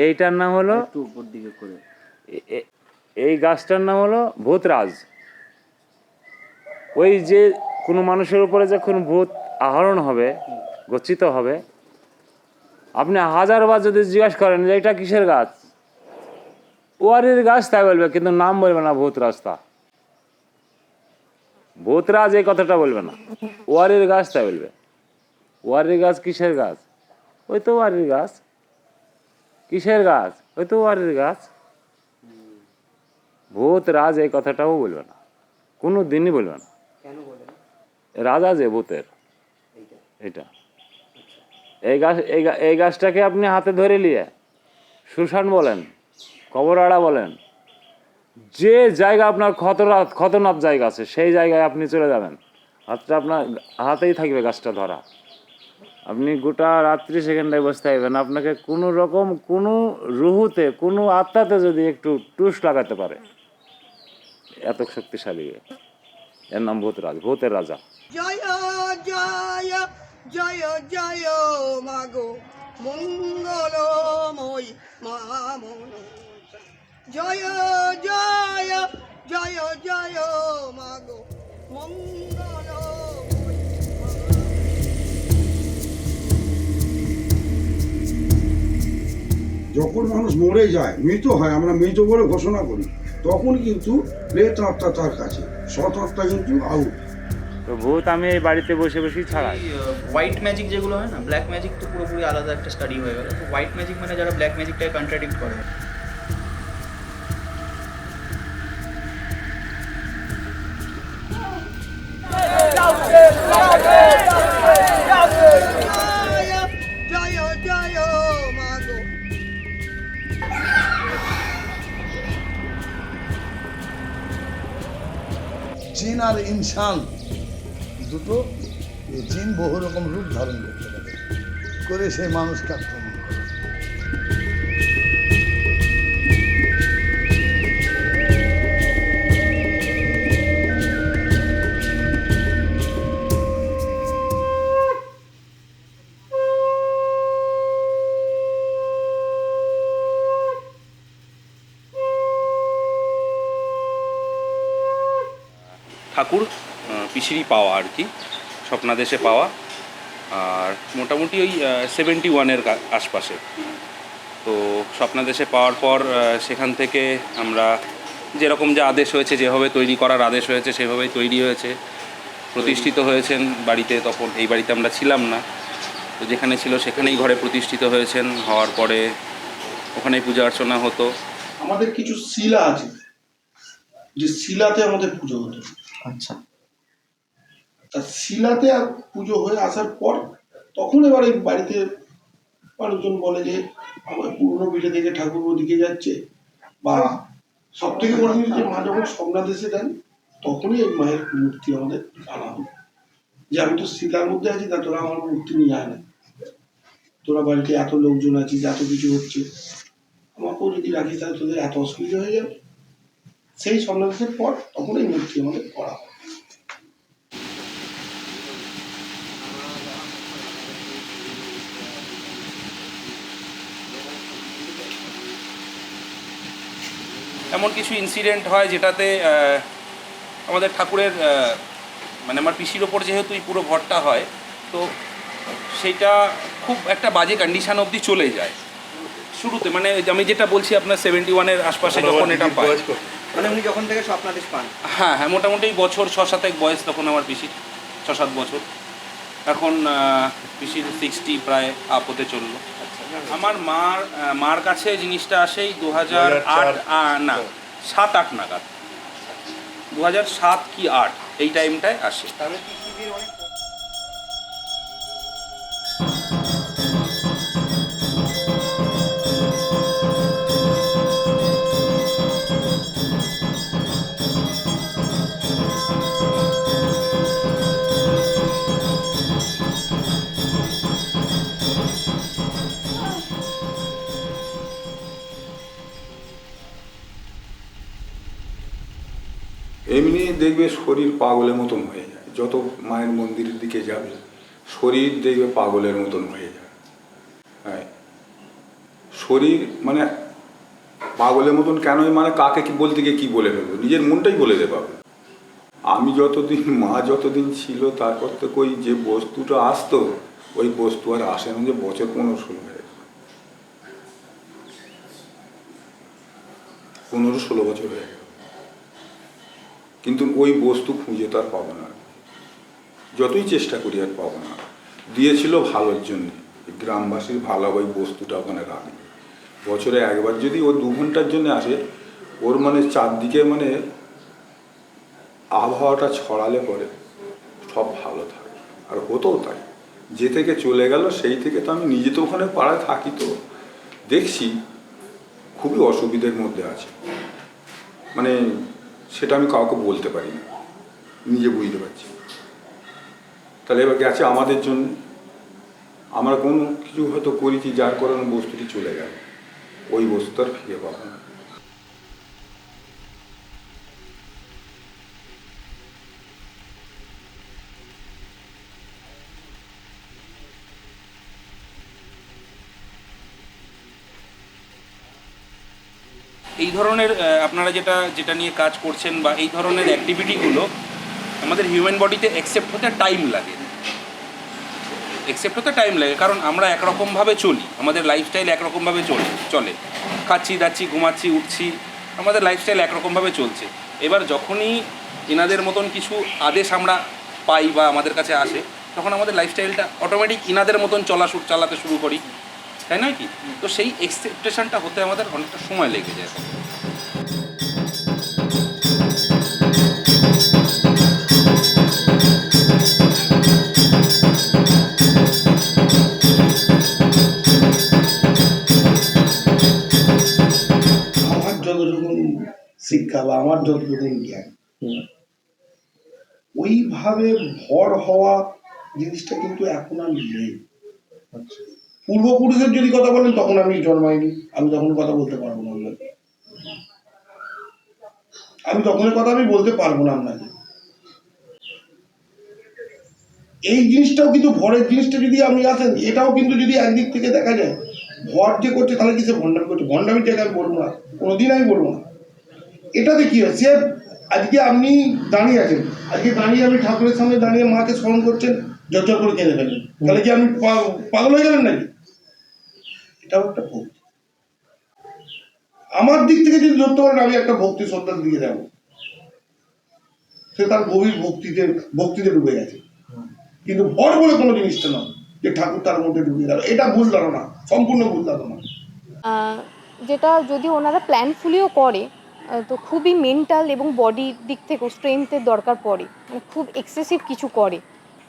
এইটার নাম হলো একটু উপর দিকে করে, এই গাছটার নাম হলো ভূতরাজ। ওই যে কোনো মানুষের উপরে যখন ভূত আহরণ হবে, গচ্ছিত হবে, আপনি হাজারবার যদি জিজ্ঞাসা করেন যে এটা কিসের গাছ, ওয়ারির গাছ তাই বলবে, কিন্তু নাম বলবে না ভূতরাজ। তা ভূতরাজ এই কথাটা বলবে না, ওয়ারির গাছ তাই বলবে। ওয়ারির গাছ কিসের গাছ? ওই তো ওয়ারির গাছ। কিসের গাছ? ওই তো ওয়ারির গাছ। ভূতরাজ এই কথাটাও বলবে না, কোনো দিনই বলবে না। রাজা যে ভূতের, এটা এই গাছ, এই গাছটাকে আপনি হাতে ধরে নিয়ে শ্মশান বলেন, কবরাড়া বলেন, যে জায়গা আপনার খতরনাক জায়গা আছে, সেই জায়গায় আপনি চলে যাবেন, হাতটা আপনার হাতেই থাকবে গাছটা ধরা। আপনি গোটা রাত্রি সেখানটায় বসে থাকবেন, আপনাকে কোনো রকম কোনো রুহুতে, কোনো আত্মাতে যদি একটু টুস লাগাতে পারে, এত শক্তিশালী। এর নাম ভূতরাজ, ভূতের রাজা। জয় জয় জয় জয় মাগো মঙ্গলময় মা মনসা। জয় জয় জয় জয় মাগো মঙ্গলময়। যখন মানুষ মরে যায়, মৃত হয়, আমরা মৃত বলে ঘোষণা করি, তখন কিন্তু প্রেত আত্মা তার কাছে, সৎ আত্মা কিন্তু আউট। তো ভূত আমি এই বাড়িতে বসে বসেই ছাড়াই। হোয়াইট ম্যাজিক যেগুলো হয় না, ব্ল্যাক ম্যাজিক তো পুরোপুরি আলাদা একটা স্টাডি হয়ে গেল। তো হোয়াইট ম্যাজিক মানে যারা ব্ল্যাক ম্যাজিকটাকে কন্ট্রাডিক্ট করে। জয় জয় মাগো। জিন আর ইনসান দুটো, এই জিন বহু রকম রূপ ধারণ করতে পারে, করে সেই মানুষকে আক্রমণ করে। ঠাকুর পিসিরি পাওয়া আর কি, স্বপ্নাদেশে পাওয়া, আর মোটামুটি ওই 71-এর আশপাশে। তো স্বপ্নাদেশে পাওয়ার পর সেখান থেকে আমরা যেরকম যে আদেশ হয়েছে, যেভাবে তৈরি করার আদেশ হয়েছে সেভাবেই তৈরি হয়েছে, প্রতিষ্ঠিত হয়েছেন বাড়িতে। তখন এই বাড়িতে আমরা ছিলাম না, তো যেখানে ছিল সেখানেই ঘরে প্রতিষ্ঠিত হয়েছেন। হওয়ার পরে ওখানেই পূজা অর্চনা হতো। আমাদের কিছু শিলা আছে, যে শিলাতে আমাদের পুজো হতো। আচ্ছা, তা শিলাতে পুজো হয়ে আসার পর তখন এবারে বাড়িতে মানুষজন বলে যে আমার পুরনো পিঠে থেকে ঠাকুর ওদিকে যাচ্ছে, বা সব থেকে বড় জিনিস যে মা যখন স্বপ্নাদেশে দেন, তখনই এই মায়ের মূর্তি আমাদের আনা হয়। যে আমি তো শিলার মধ্যে আছি, তা তোরা আমার মূর্তি নিয়ে আয় না, তোরা বাড়িতে এত লোকজন আছিস, এত কিছু হচ্ছে, আমাকেও যদি রাখিস তাহলে তোদের এত অসুবিধা হয়ে যাবে। সেই স্বপ্নাদেশের পর তখন এই মূর্তি আমাদের করা হয়। এমন কিছু ইনসিডেন্ট হয় যেটাতে আমাদের ঠাকুরের মানে আমার পিসির ওপর যেহেতু এই পুরো ঘরটা হয়, তো সেইটা খুব একটা বাজে কন্ডিশন অবধি চলে যায় শুরুতে। মানে আমি যেটা বলছি আপনার 71-এর আশপাশে যখন এটা পায়, মানে উনি যখন থেকে স্বপ্নাদেশ পান। হ্যাঁ হ্যাঁ, মোটামুটি বছর 6-7 বয়স তখন আমার পিসির, 6-7 বছর। এখন পিসির 60 প্রায় আপ হতে চললো। আমার মার কাছে জিনিসটা আসে 2008 না 7-8 নাগাদ, 2007 কি 8 এই টাইমটায় আসে। এমনি দেখবে শরীর পাগলের মতন হয়ে যায়, যত মায়ের মন্দিরের দিকে যাবে শরীর দেখবে পাগলের মতন হয়ে যায়। হ্যাঁ, শরীর মানে পাগলের মতন কেনই মানে কাকে কি বলতে গিয়ে কী বলে ফেলবো, নিজের মনটাই বলে দেবে। আমি যতদিন, মা যতদিন ছিল, তারপর তো ওই যে বস্তুটা আসতো ওই বস্তু আর আসে না, যে বছর 15-16 হয়ে গেছে, 15-16 বছর হয়ে গেল, কিন্তু ওই বস্তু খুঁজে তো আর পাবো না, যতই চেষ্টা করি আর পাবো না। দিয়েছিল ভালোর জন্য, গ্রামবাসীর ভালো ওই বস্তুটা ওখানে রাখবে। বছরে একবার যদি ও 2 ঘন্টার জন্য আসে, ওর মানে চারদিকে মানে আবহাওয়াটা ছড়ালে পরে সব ভালো থাকে। আর হতেও তাই, যে থেকে চলে গেল সেই থেকে তো আমি নিজে তো ওখানে পাড়ায় থাকি, তো দেখছি খুবই অসুবিধার মধ্যে আছে, মানে সেটা আমি কাউকে বলতে পারি না, নিজে বুঝতে পারছি। তাহলে এবার গেছে আমাদের জন্য, আমরা কোনো কিছু হয়তো করেছি যার কারণে বস্তুটি চলে গেল, ওই বস্তু আর ফিরে পাবো না। এই ধরনের আপনারা যেটা নিয়ে কাজ করছেন বা এই ধরনের অ্যাক্টিভিটিগুলো আমাদের হিউম্যান বডিতে অ্যাকসেপ্ট হতে টাইম লাগে, কারণ আমরা একরকমভাবে চলি, আমাদের লাইফস্টাইল একরকমভাবে চলে, খাচ্ছি দাচ্ছি ঘুমাচ্ছি উঠছি, আমাদের লাইফস্টাইল একরকমভাবে চলছে। এবার যখনই এনাদের মতন কিছু আদেশ আমরা পাই বা আমাদের কাছে আসে, তখন আমাদের লাইফস্টাইলটা অটোমেটিক ইনাদের মতন চালাতে শুরু করি, তাই নয় কি? তো সেই এক্সপেকটেশনটা হতে আমাদের অনেকটা সময় লেগে যায়। আমার যতটুকু শিক্ষা বা আমার যতটুকু জ্ঞান, ওইভাবে ভর হওয়া জিনিসটা কিন্তু এখন আর নেই। পূর্বপুরুষের যদি কথা বলেন, তখন আমি জন্মাইনি, আমি তখন কথা বলতে পারবো না আপনাকে, আমি তখনের কথা আমি বলতে পারবো না আপনাকে। এই জিনিসটাও কিন্তু ভরের জিনিসটা যদি আপনি আসেন, এটাও কিন্তু যদি একদিক থেকে দেখা যায় ভর যে করছে, তাহলে কি সে ভণ্ডামি করছে? ভণ্ডামিটাকে আমি বলবো না, কোনোদিন আমি বলবো না। এটাতে কি হয়, সে আজকে আপনি দাঁড়িয়ে আছেন, আজকে দাঁড়িয়ে আপনি ঠাকুরের সামনে দাঁড়িয়ে মাকে স্মরণ করছেন, ঝরঝর করে কেঁদে ফেলেন, তাহলে কি আপনি পাগল হয়ে গেলেন নাকি? এটাও একটা ভক্তি। আমার দিক থেকে যদি ধরতে পারেন, আমি একটা ভক্তি শ্রদ্ধার দিকে যাবো, সে তার গভীর ভক্তিতে ডুবে গেছে। কিন্তু ভর বলে কোনো জিনিসটা নয় যে ঠাকুর তার মধ্যে ডুবে গেল, এটা ভুল ধারণা, সম্পূর্ণ ভুল ধারণা। যেটা যদি ওনারা প্ল্যানফুলিও করে, তো খুবই মেন্টাল এবং বডির দিক থেকেও স্ট্রেংথের দরকার পড়ে, মানে খুব এক্সেসিভ কিছু করে,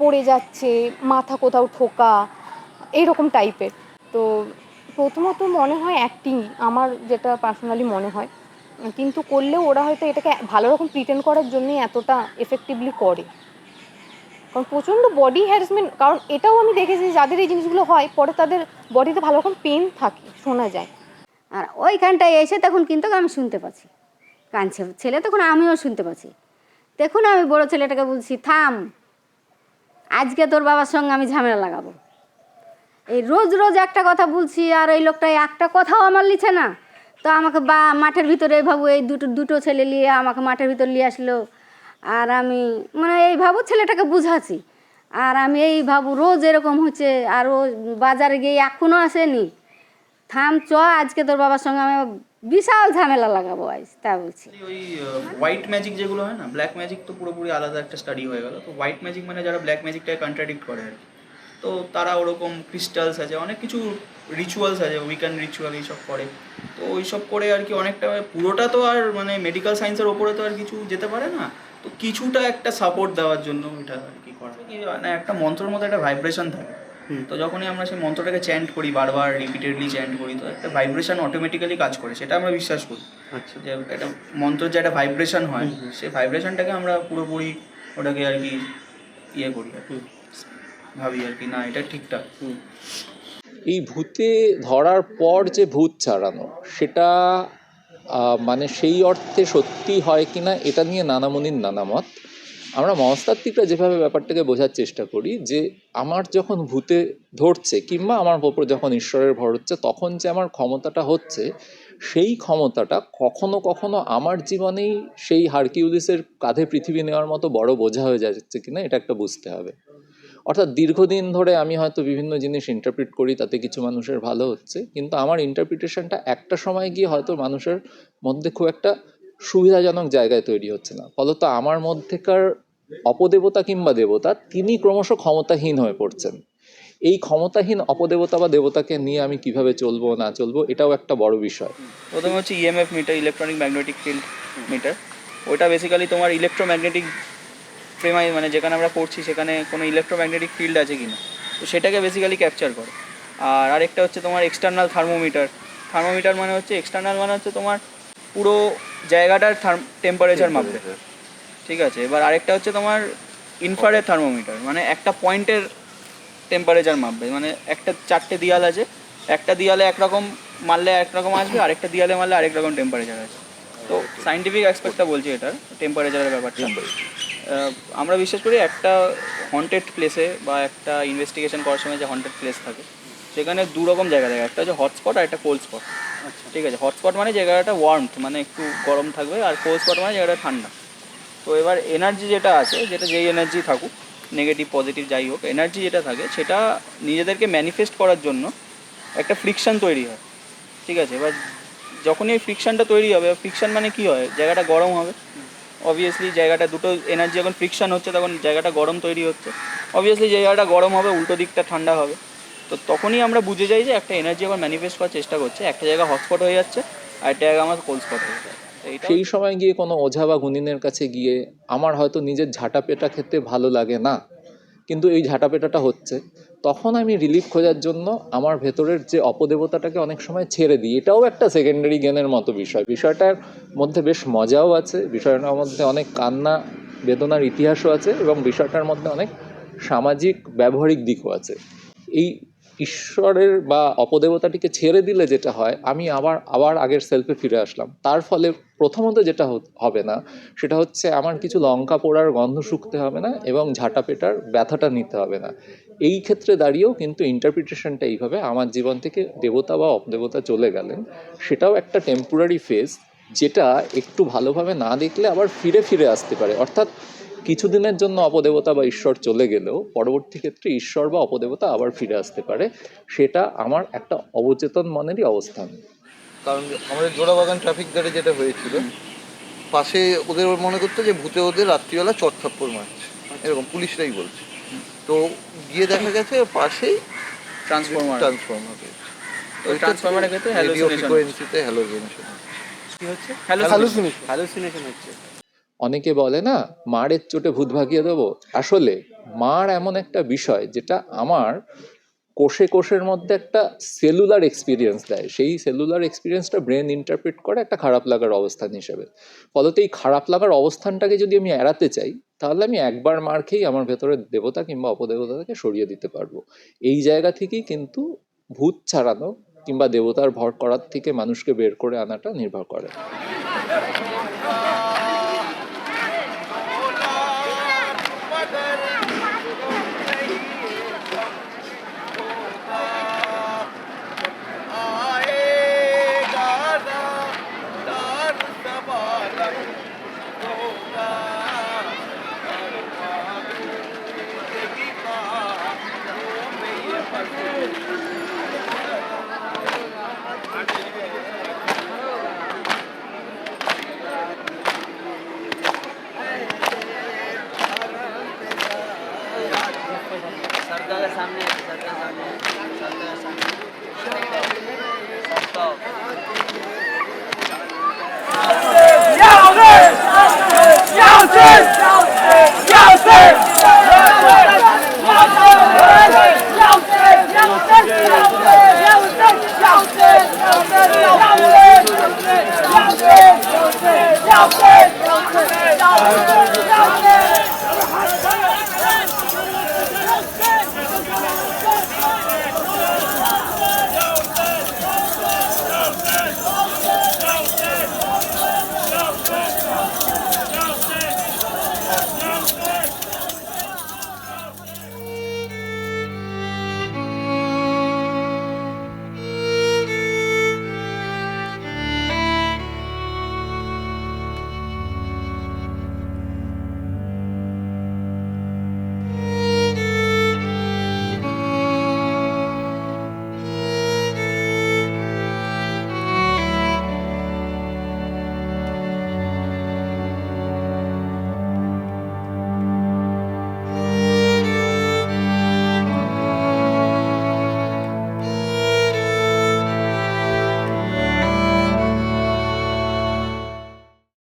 পড়ে যাচ্ছে, মাথা কোথাও ঠোকা, এইরকম টাইপের। তো প্রথমত মনে হয় অ্যাক্টিং, আমার যেটা পার্সোনালি মনে হয়, কিন্তু করলেও ওরা হয়তো এটাকে ভালো রকম প্রিটেন্ড করার জন্যই এতটা এফেক্টিভলি করে, কারণ প্রচণ্ড বডি হ্যারাসমেন্ট। কারণ এটাও আমি দেখেছি, যাদের এই জিনিসগুলো হয় পরে তাদের বডিতে ভালো রকম পেন থাকে, শোনা যায়। আর ওইখানটায় এসে তখন কিন্তু আমি শুনতে পাচ্ছি কাঁদছে ছেলে, তখন আমিও শুনতে পাচ্ছি। দেখুন আমি বড় ছেলেটাকে বলছি, থাম, আজকে তোর বাবার সঙ্গে আমি ঝামেলা লাগাবো। এই রোজ রোজ একটা কথা বলছি, আর এই লোকটা একটা কথাও আমার লিছে না। তো আমাকে মাঠের ভিতরে এইভাবে এই দুটো ছেলে নিয়ে আমাকে মাঠের ভিতর নিয়ে আসলো, আর আমি মানে এই ভাবু ছেলেটাকে বুঝাচ্ছি, আর আমি এই ভাবু রোজ এরকম হচ্ছে, আর ও বাজারে গিয়ে এখনও আসেনি। থাম, চ, আজকে তোর বাবার সঙ্গে আমি বিশাল ঝামেলা লাগাবো আজ, তা বলছি। ওই হোয়াইট ম্যাজিক যেগুলো হয় না, ব্ল্যাক ম্যাজিক তো পুরোপুরি আলাদা একটা স্টাডি হয়ে গেল। তো হোয়াইট ম্যাজিক মানে যারা ব্ল্যাক ম্যাজিকটাকে কন্ট্রাডিক্ট করে আর কি, তো তারা ওরকম ক্রিস্টালস আছে, অনেক কিছু রিচুয়ালস আছে, উইকেন্ড রিচুয়াল এইসব করে। তো ওইসব করে আর কি অনেকটা, পুরোটা তো আর মানে মেডিকেল সায়েন্সের ওপরে তো আর কিছু যেতে পারে না, তো কিছুটা একটা সাপোর্ট দেওয়ার জন্য এটা আর কি করা। কি মানে একটা মন্ত্রের মধ্যে একটা ভাইব্রেশন থাকে, তো যখনই আমরা সেই মন্ত্রটাকে চ্যান্ট করি, বারবার রিপিটেডলি চ্যান্ট করি, তো একটা ভাইব্রেশন অটোমেটিক্যালি কাজ করে, সেটা আমরা বিশ্বাস করি। আচ্ছা, যে একটা মন্ত্রের যে একটা ভাইব্রেশন হয়, সেই ভাইব্রেশনটাকে আমরা পুরোপুরি ওটাকে আর কি ইয়ে করি আর কি, ভাবি আর কি না এটা ঠিকঠাক। এই ভূতে ধরার পর যে ভূত ছাড়ানো, সেটা মানে সেই অর্থে সত্যি হয় কিনা এটা নিয়ে নানা মুনির নানা মত। আমরা মনস্তাত্ত্বিকরা যেভাবে ব্যাপারটাকে বোঝার চেষ্টা করি যে আমার যখন ভূতে ধরছে কিংবা আমার ওপর যখন ঈশ্বরের ভর হচ্ছে, তখন যে আমার ক্ষমতাটা হচ্ছে, সেই ক্ষমতাটা কখনো কখনো আমার জীবনেই সেই হারকিউলিসের কাঁধে পৃথিবী নেওয়ার মতো বড় বোঝা হয়ে যাচ্ছে কিনা এটা একটা বুঝতে হবে। অর্থাৎ দীর্ঘদিন ধরে আমি হয়তো বিভিন্ন জিনিস ইন্টারপ্রিট করি, তাতে কিছু মানুষের ভালো হচ্ছে, কিন্তু আমার ইন্টারপ্রিটেশনটা একটা সময় গিয়ে হয়তো মানুষের মধ্যে খুব একটা সুবিধাজনক জায়গায় তৈরি হচ্ছে না। ফলত আমার মধ্যেকার অপদেবতা কিংবা দেবতা তিনি ক্রমশ ক্ষমতাহীন হয়ে পড়ছেন। এই ক্ষমতাহীন অপদেবতা বা দেবতাকে নিয়ে আমি কিভাবে চলবো না চলবো এটাও একটা বড় বিষয়। প্রথমে হচ্ছে EMF meter, electronic magnetic field meter. ওইটা বেসিক্যালি তোমার ইলেকট্রোম্যাগনেটিক প্রেমাই, মানে যেখানে আমরা পড়ছি সেখানে কোনো ইলেকট্রোম্যাগনেটিক ফিল্ড আছে কিনা, তো সেটাকে বেসিক্যালি ক্যাপচার করে। আর আরেকটা হচ্ছে তোমার এক্সটার্নাল থার্মোমিটার। থার্মোমিটার মানে হচ্ছে এক্সটার্নাল মানে হচ্ছে তোমার পুরো জায়গাটার টেম্পারেচার মাপবে, ঠিক আছে। এবার আরেকটা হচ্ছে তোমার ইনফ্রারেড থার্মোমিটার, মানে একটা পয়েন্টের টেম্পারেচার মাপবে। মানে একটা 4টে দিয়াল আছে, একটা দিয়ালে একরকম মারলে একরকম আসবে, আরেকটা দিয়ালে মারলে আরেক রকম টেম্পারেচার আছে। তো সাইন্টিফিক অ্যাসপেক্টটা বলছি এটার টেম্পারেচারের ব্যাপারটা। আমরা বিশ্বাস করি একটা হন্টেড প্লেসে বা একটা ইনভেস্টিগেশন করার সময় যে হন্টেড প্লেস থাকে সেখানে দু রকম জায়গা থাকে, একটা হচ্ছে হটস্পট আর একটা কোল্ড স্পট। ঠিক আছে, হটস্পট মানে জায়গাটা ওয়ার্মথ, মানে একটু গরম থাকবে, আর কোল্ড স্পট মানে জায়গাটা ঠান্ডা। তো এবার এনার্জি যেটা আছে, যেটা যেই এনার্জি থাকুক, নেগেটিভ পজিটিভ যাই হোক, এনার্জি যেটা থাকে সেটা নিজেদেরকে ম্যানিফেস্ট করার জন্য একটা ফ্রিকশন তৈরি হয়, ঠিক আছে। এবার যখনই এই ফ্রিকশনটা তৈরি হবে, ফ্রিকশন মানে কি হয়, জায়গাটা গরম হবে। অবভিয়াসলি জায়গাটা দুটো এনার্জি যখন ফ্রিকশন হচ্ছে তখন জায়গাটা গরম তৈরি হচ্ছে, অবভিয়াসলি জায়গাটা গরম হবে, উল্টো দিকটা ঠান্ডা হবে। তো তখনই আমরা বুঝে যাই যে একটা এনার্জি আবার ম্যানিফেস্ট করার চেষ্টা করছে, একটা জায়গা হটস্পট হয়ে যাচ্ছে আর একটা জায়গা আমার কোল্ড স্পট হয়ে যাচ্ছে। সেই সময় গিয়ে কোনো ওঝা বা গুনিনের কাছে গিয়ে আমার হয়তো নিজের ঝাঁটাপেটা খেতে ভালো লাগে না, কিন্তু এই ঝাঁটাপেটাটা হচ্ছে, তখন আমি রিলিফ খোঁজার জন্য আমার ভেতরের যে অপদেবতাটাকে অনেক সময় ছেড়ে দিই। এটাও একটা সেকেন্ডারি জ্ঞানের মতো বিষয়। বিষয়টার মধ্যে বেশ মজাও আছে, বিষয়টার মধ্যে অনেক কান্না বেদনার ইতিহাসও আছে, এবং বিষয়টার মধ্যে অনেক সামাজিক ব্যবহারিক দিকও আছে। এই ঈশ্বরের বা অপদেবতাটিকে ছেড়ে দিলে যেটা হয়, আমি আবার আগের সেলফে ফিরে আসলাম। তার ফলে প্রথমত যেটা হবে না সেটা হচ্ছে আমার কিছু লঙ্কা পোড়ার গন্ধ শুকতে হবে না, এবং ঝাঁটাপেটার ব্যথাটা নিতে হবে না। এই ক্ষেত্রে দাঁড়িয়েও কিন্তু ইন্টারপ্রিটেশনটা এইভাবে, আমার জীবন থেকে দেবতা বা অপদেবতা চলে গেলেন, সেটাও একটা টেম্পোরারি ফেজ, যেটা একটু ভালোভাবে না দেখলে আবার ফিরে ফিরে আসতে পারে। অর্থাৎ কিছুদিনের জন্য অপদেবতা বা ঈশ্বর চলে গেলেও পরবর্তী ক্ষেত্রে ঈশ্বর বা অপদেবতা আবার ফিরে আসতে পারে। সেটা আমার একটা অবচেতন মনেরই অবস্থান। কারণ আমাদের জোড়াবাগান ট্রাফিক গার্ডে যেটা হয়েছিল, পাশে ওদের মনে করতো যে ভূতে ওদের রাত্রিবেলা চটথাপ্পড় মারছে, এরকম পুলিশরাই বলছে। তো গিয়ে দেখা গেছে পাশেই ট্রান্সফরমার ওই ট্রান্সফরমারের ক্ষেত্রে ফ্রিকোয়েন্সিতে হ্যালোজিনেশন কি হচ্ছে, হ্যালুসিনেশন হচ্ছে। অনেকে বলে না মারের চোটে ভূত ভাগিয়ে দেবো, আসলে মার এমন একটা বিষয় যেটা আমার কোষে কোষের মধ্যে একটা সেলুলার এক্সপিরিয়েন্স দেয়। সেই সেলুলার এক্সপিরিয়েন্সটা ব্রেন ইন্টারপ্রেট করে একটা খারাপ লাগার অবস্থান হিসেবে। ফলত এই খারাপ লাগার অবস্থানটাকে যদি আমি এড়াতে চাই, তাহলে আমি একবার মার খেয়েই আমার ভেতরের দেবতা কিংবা অপদেবতাকে সরিয়ে দিতে পারবো। এই জায়গা থেকেই কিন্তু ভূত ছাড়ানো কিংবা দেবতার ভর করার থেকে মানুষকে বের করে আনাটা নির্ভর করে। Yeah,